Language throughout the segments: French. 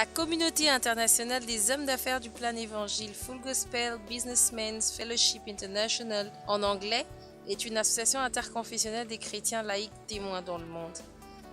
La communauté internationale des hommes d'affaires du plein évangile, Full Gospel Businessmen's Fellowship International en anglais, est une association interconfessionnelle des chrétiens laïcs témoins dans le monde.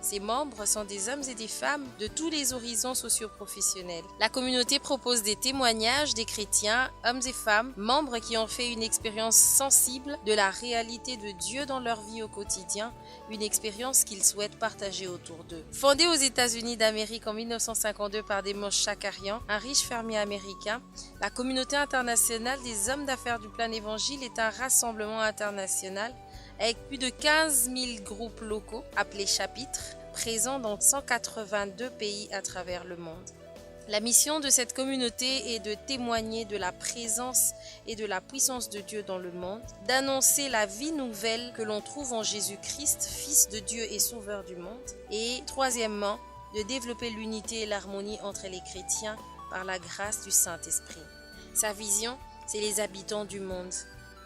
Ses membres sont des hommes et des femmes de tous les horizons socio-professionnels. La communauté propose des témoignages des chrétiens, hommes et femmes, membres qui ont fait une expérience sensible de la réalité de Dieu dans leur vie au quotidien, une expérience qu'ils souhaitent partager autour d'eux. Fondée aux États-Unis d'Amérique en 1952 par Demos Shakarian, un riche fermier américain, la communauté internationale des hommes d'affaires du plein évangile est un rassemblement international avec plus de 15 000 groupes locaux appelés chapitres, présents dans 182 pays à travers le monde. La mission de cette communauté est de témoigner de la présence et de la puissance de Dieu dans le monde, d'annoncer la vie nouvelle que l'on trouve en Jésus-Christ, Fils de Dieu et Sauveur du monde, et troisièmement, de développer l'unité et l'harmonie entre les chrétiens par la grâce du Saint-Esprit. Sa vision, c'est les habitants du monde.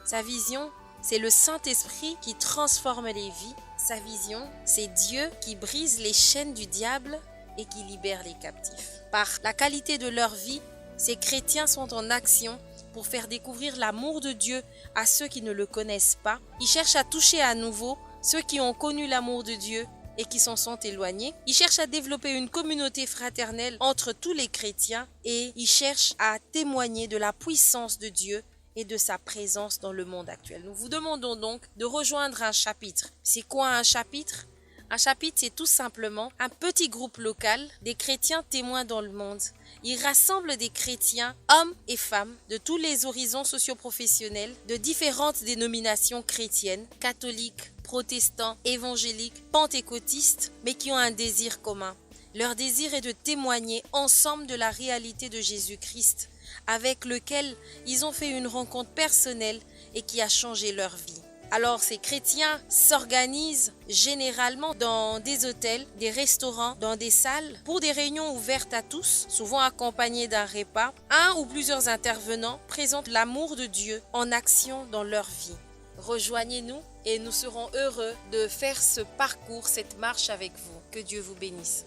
Sa vision, c'est le Saint-Esprit qui transforme les vies. Sa vision, c'est Dieu qui brise les chaînes du diable et qui libère les captifs. Par la qualité de leur vie, ces chrétiens sont en action pour faire découvrir l'amour de Dieu à ceux qui ne le connaissent pas. Ils cherchent à toucher à nouveau ceux qui ont connu l'amour de Dieu et qui s'en sont éloignés. Ils cherchent à développer une communauté fraternelle entre tous les chrétiens et ils cherchent à témoigner de la puissance de Dieu et de sa présence dans le monde actuel. Nous vous demandons donc de rejoindre un chapitre. C'est quoi un chapitre? Un chapitre, c'est tout simplement un petit groupe local des chrétiens témoins dans le monde. Il rassemble des chrétiens, hommes et femmes, de tous les horizons socio-professionnels, de différentes dénominations chrétiennes, catholiques, protestants, évangéliques, pentecôtistes, mais qui ont un désir commun. Leur désir est de témoigner ensemble de la réalité de Jésus-Christ, avec lequel ils ont fait une rencontre personnelle et qui a changé leur vie. Alors ces chrétiens s'organisent généralement dans des hôtels, des restaurants, dans des salles pour des réunions ouvertes à tous, souvent accompagnées d'un repas. Un ou plusieurs intervenants présentent l'amour de Dieu en action dans leur vie. Rejoignez-nous et nous serons heureux de faire ce parcours, cette marche avec vous. Que Dieu vous bénisse.